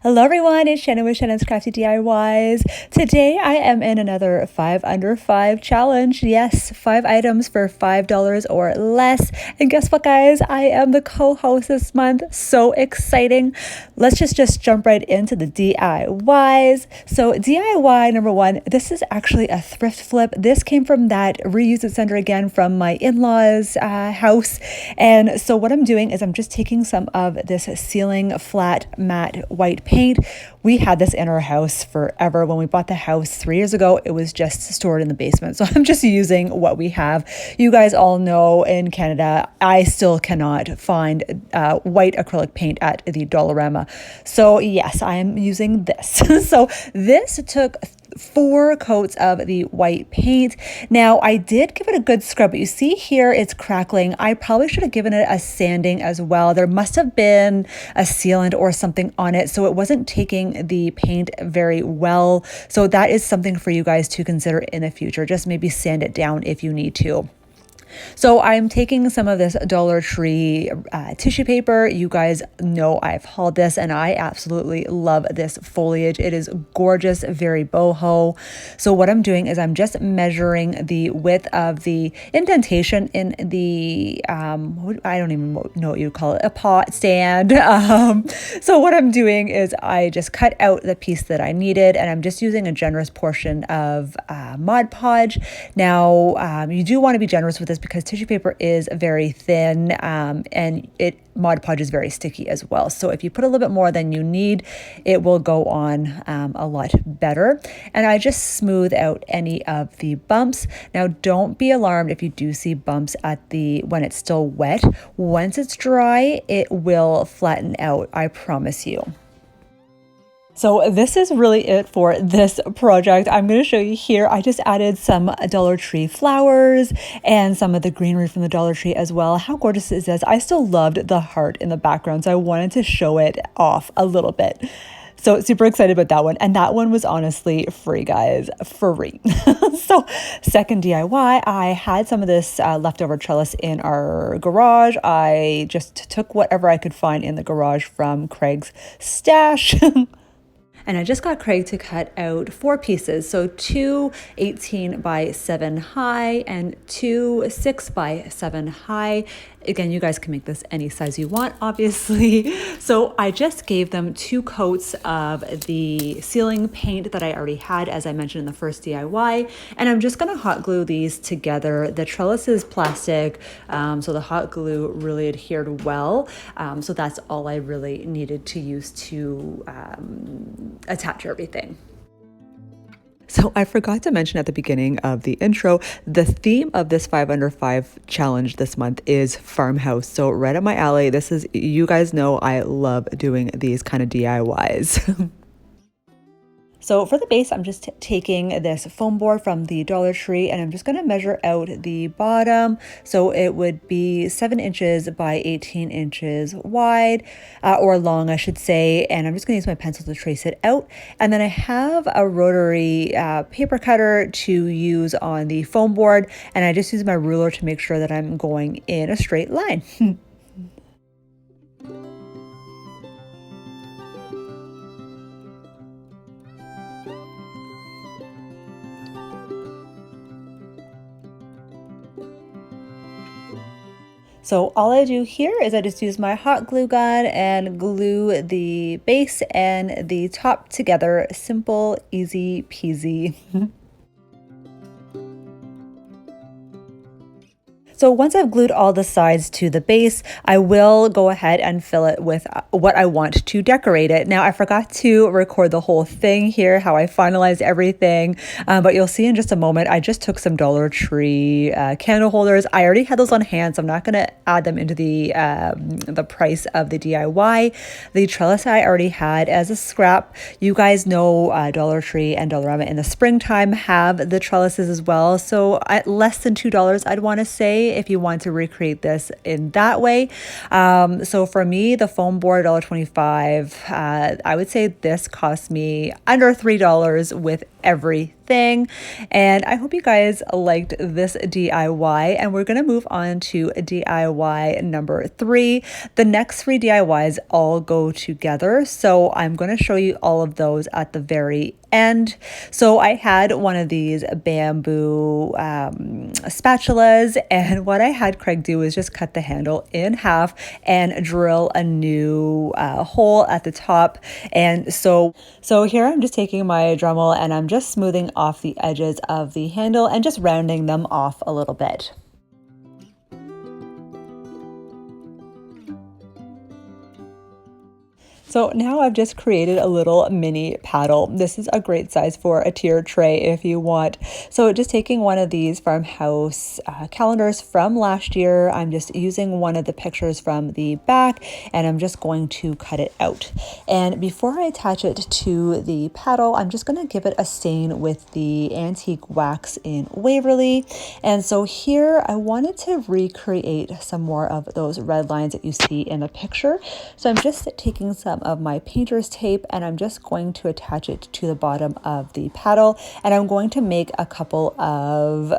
Hello everyone, it's Shannon with Shannon's Crafty DIYs. Today I am in another 5 under 5 challenge. Yes, 5 items for $5 or less. And guess what guys, I am the co-host this month. So exciting. Let's just jump right into the DIYs. So DIY number 1, this is actually a thrift flip. This came from that reuse it center again from my in-laws house. And so what I'm doing is I'm just taking some of this ceiling flat matte white paint. We had this in our house forever. When we bought the house 3 years ago, it was just stored in the basement. So I'm just using what we have. You guys all know in Canada, I still cannot find white acrylic paint at the Dollarama. So yes, I am using this. So this took 4 coats of the white paint. Now I did give it a good scrub, but you see here it's crackling. I probably should have given it a sanding as well. There must have been a sealant or something on it, so it wasn't taking the paint very well. So that is something for you guys to consider in the future. Just maybe sand it down if you need to. So I'm taking some of this Dollar Tree tissue paper. You guys know I've hauled this and I absolutely love this foliage. It is gorgeous, very boho. So what I'm doing is I'm just measuring the width of the indentation in the, I don't even know what you call it, a pot stand. So what I'm doing is I just cut out the piece that I needed and I'm just using a generous portion of Mod Podge. Now, you do want to be generous with this because tissue paper is very thin and Mod Podge is very sticky as well. So if you put a little bit more than you need, it will go on a lot better. And I just smooth out any of the bumps. Now don't be alarmed if you do see bumps at when it's still wet. Once it's dry, it will flatten out, I promise you. So this is really it for this project. I'm going to show you here. I just added some Dollar Tree flowers and some of the greenery from the Dollar Tree as well. How gorgeous is this? I still loved the heart in the background, so I wanted to show it off a little bit. So super excited about that one. And that one was honestly free, guys, free. So second DIY, I had some of this leftover trellis in our garage. I just took whatever I could find in the garage from Craig's stash. And I just got Craig to cut out 4 pieces. So 2 18 by 7 high and 2 6 by 7 high. Again, you guys can make this any size you want, obviously. So I just gave them 2 coats of the ceiling paint that I already had, as I mentioned in the first DIY. And I'm just gonna hot glue these together. The trellis is plastic, so the hot glue really adhered well. So that's all I really needed to use to attach everything. So I forgot to mention at the beginning of the intro, the theme of this 5 under 5 challenge this month is farmhouse. So right up my alley. This is, you guys know I love doing these kind of DIYs. So for the base, I'm just taking this foam board from the Dollar Tree and I'm just going to measure out the bottom. So it would be 7 inches by 18 inches wide, or long, I should say. And I'm just going to use my pencil to trace it out. And then I have a rotary paper cutter to use on the foam board. And I just use my ruler to make sure that I'm going in a straight line. So all I do here is I just use my hot glue gun and glue the base and the top together. Simple, easy peasy. So once I've glued all the sides to the base, I will go ahead and fill it with what I want to decorate it. Now, I forgot to record the whole thing here, how I finalized everything, but you'll see in just a moment. I just took some Dollar Tree candle holders. I already had those on hand, so I'm not going to add them into the price of the DIY. The trellis I already had as a scrap. You guys know Dollar Tree and Dollarama in the springtime have the trellises as well. So at less than $2, I'd want to say, if you want to recreate this in that way. So for me, the foam board, $1.25, I would say this cost me under $3 with everything. And I hope you guys liked this DIY, and we're gonna move on to DIY number 3. The next 3 DIYs all go together, so I'm gonna show you all of those at the very end. So I had one of these bamboo spatulas, and what I had Craig do is just cut the handle in half and drill a new hole at the top. And so here I'm just taking my Dremel and I'm just smoothing off the edges of the handle and just rounding them off a little bit. So now I've just created a little mini paddle. This is a great size for a tier tray if you want. So just taking one of these farmhouse calendars from last year, I'm just using one of the pictures from the back and I'm just going to cut it out. And before I attach it to the paddle, I'm just gonna give it a stain with the antique wax in Waverly. And so here I wanted to recreate some more of those red lines that you see in the picture. So I'm just taking some of my painter's tape and I'm just going to attach it to the bottom of the paddle, and I'm going to make a couple of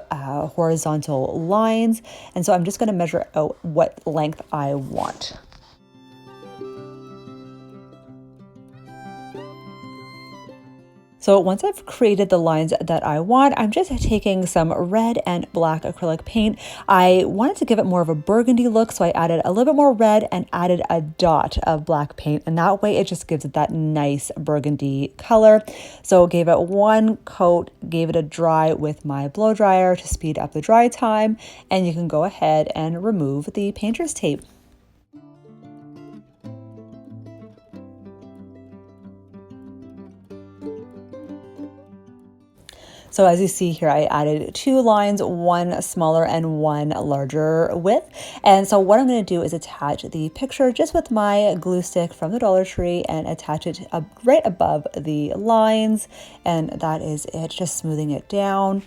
horizontal lines, and so I'm just going to measure out what length I want. So once I've created the lines that I want, I'm just taking some red and black acrylic paint. I wanted to give it more of a burgundy look, so I added a little bit more red and added a dot of black paint, and that way it just gives it that nice burgundy color. So gave it one coat, gave it a dry with my blow dryer to speed up the dry time, and you can go ahead and remove the painter's tape. So as you see here, I added 2 lines, one smaller and one larger width. And so what I'm going to do is attach the picture just with my glue stick from the Dollar Tree and attach it right above the lines. And that is it, just smoothing it down.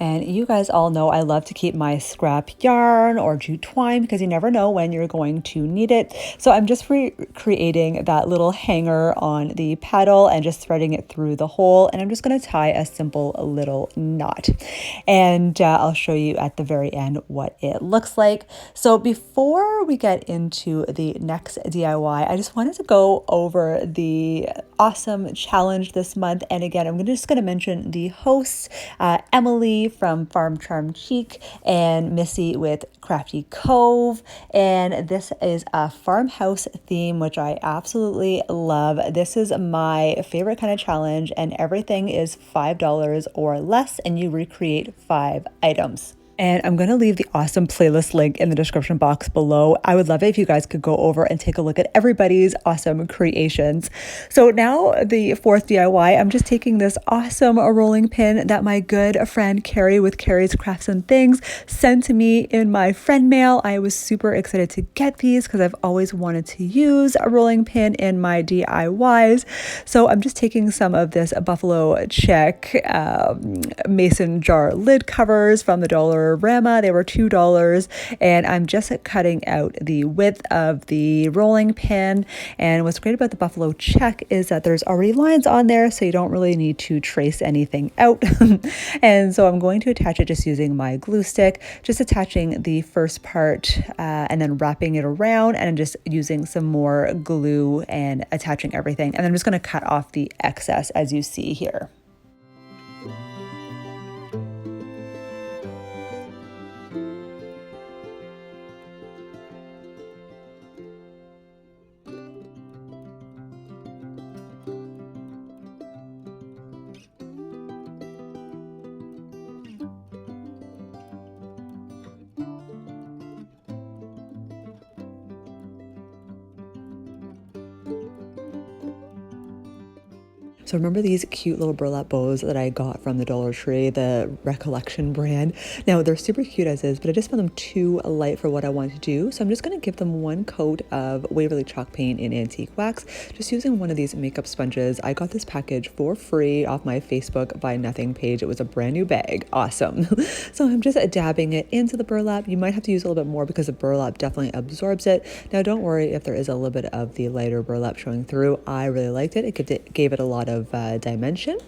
And you guys all know I love to keep my scrap yarn or jute twine because you never know when you're going to need it. So I'm just recreating that little hanger on the paddle and just threading it through the hole. And I'm just going to tie a simple little knot. And I'll show you at the very end what it looks like. So before we get into the next DIY, I just wanted to go over the awesome challenge this month. And again, I'm just going to mention the hosts, Emily from Farm Charm Chic and Missy with Crafty Cove. And this is a farmhouse theme, which I absolutely love. This is my favorite kind of challenge, and everything is $5 or less, and you recreate 5 items. And I'm going to leave the awesome playlist link in the description box below. I would love it if you guys could go over and take a look at everybody's awesome creations. So now the 4th DIY, I'm just taking this awesome rolling pin that my good friend Carrie with Carrie's Crafts and Things sent to me in my friend mail. I was super excited to get these because I've always wanted to use a rolling pin in my DIYs. So I'm just taking some of this Buffalo Check mason jar lid covers from the Dollarama. They were $2, and I'm just cutting out the width of the rolling pin. And what's great about the Buffalo Check is that there's already lines on there, so you don't really need to trace anything out. And so I'm going to attach it just using my glue stick, just attaching the first part and then wrapping it around and just using some more glue and attaching everything. And I'm just going to cut off the excess as you see here. So remember these cute little burlap bows that I got from the Dollar Tree, the Recollection brand? Now they're super cute as is, but I just found them too light for what I want to do. So I'm just going to give them one coat of Waverly chalk paint in antique wax, just using one of these makeup sponges. I got this package for free off my Facebook Buy Nothing page. It was a brand new bag. Awesome. So I'm just dabbing it into the burlap. You might have to use a little bit more because the burlap definitely absorbs it. Now don't worry if there is a little bit of the lighter burlap showing through. I really liked it. It gave it a lot of of dimension.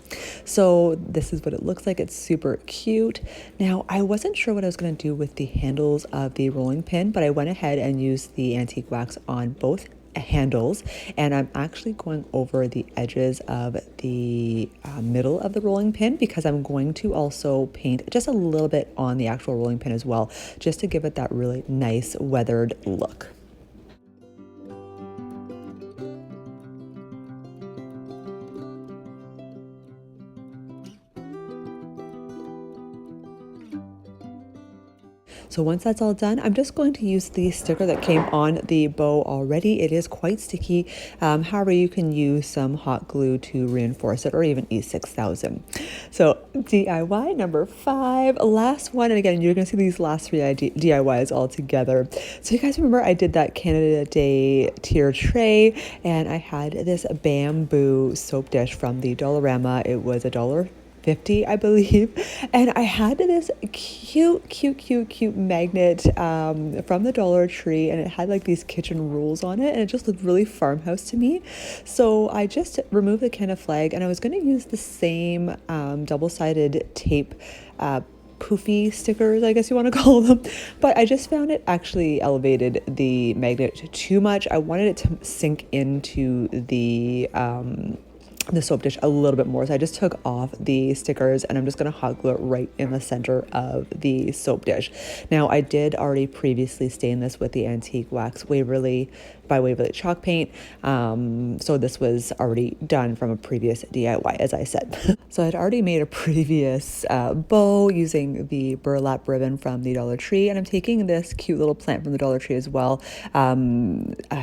So this is what it looks like. It's super cute. Now, I wasn't sure what I was going to do with the handles of the rolling pin, but I went ahead and used the antique wax on both handles, and I'm actually going over the edges of the middle of the rolling pin, because I'm going to also paint just a little bit on the actual rolling pin as well, just to give it that really nice weathered look. So once that's all done, I'm just going to use the sticker that came on the bow already. It is quite sticky. However, you can use some hot glue to reinforce it, or even E6000. So DIY number 5, last one. And again, you're going to see these last 3 DIYs all together. So you guys remember I did that Canada Day tier tray, and I had this bamboo soap dish from the Dollarama. It was $1.50, I believe, and I had this cute magnet from the Dollar Tree, and it had like these kitchen rules on it, and it just looked really farmhouse to me. So I just removed the Canada flag, and I was going to use the same double-sided tape poofy stickers, I guess you want to call them, but I just found it actually elevated the magnet too much. I wanted it to sink into the soap dish a little bit more. So I just took off the stickers, and I'm just going to hot glue it right in the center of the soap dish. Now, I did already previously stain this with the antique wax Waverly by Waverly chalk paint. So this was already done from a previous DIY, as I said. So I'd already made a previous bow using the burlap ribbon from the Dollar Tree, and I'm taking this cute little plant from the Dollar Tree as well. I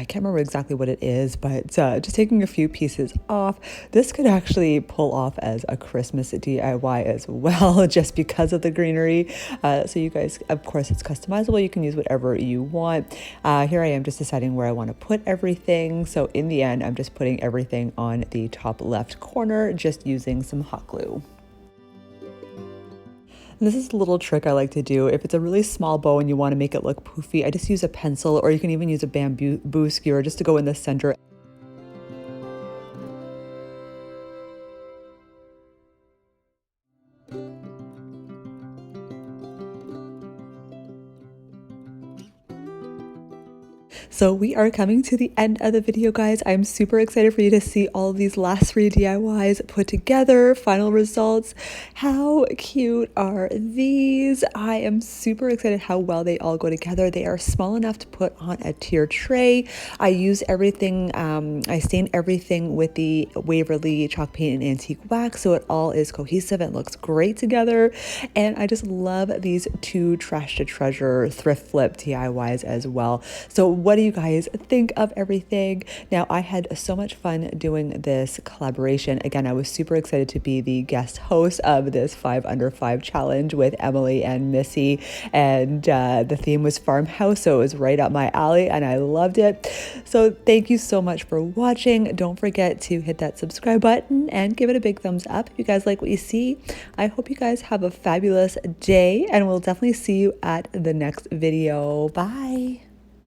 can't remember exactly what it is, but just taking a few pieces off. This could actually pull off as a Christmas DIY as well, just because of the greenery. So you guys, of course, it's customizable. You can use whatever you want. Here I am just deciding where I want to put everything. So in the end, I'm just putting everything on the top left corner, just using some hot glue. And this is a little trick I like to do. If it's a really small bow and you want to make it look poofy, I just use a pencil, or you can even use a bamboo skewer just to go in the center. So we are coming to the end of the video, guys. I'm super excited for you to see all of these last 3 DIYs put together, final results. How cute are these? I am super excited how well they all go together. They are small enough to put on a tier tray. I use everything, I stain everything with the Waverly chalk paint and antique wax, so it all is cohesive and looks great together. And I just love these 2 trash to treasure thrift flip DIYs as well. So what do you guys think of everything? Now, I had so much fun doing this collaboration. Again, I was super excited to be the guest host of this 5 Under 5 challenge with Emily and Missy, and the theme was farmhouse, so it was right up my alley, and I loved it. So thank you so much for watching. Don't forget to hit that subscribe button and give it a big thumbs up if you guys like what you see. I hope you guys have a fabulous day, and we'll definitely see you at the next video. Bye.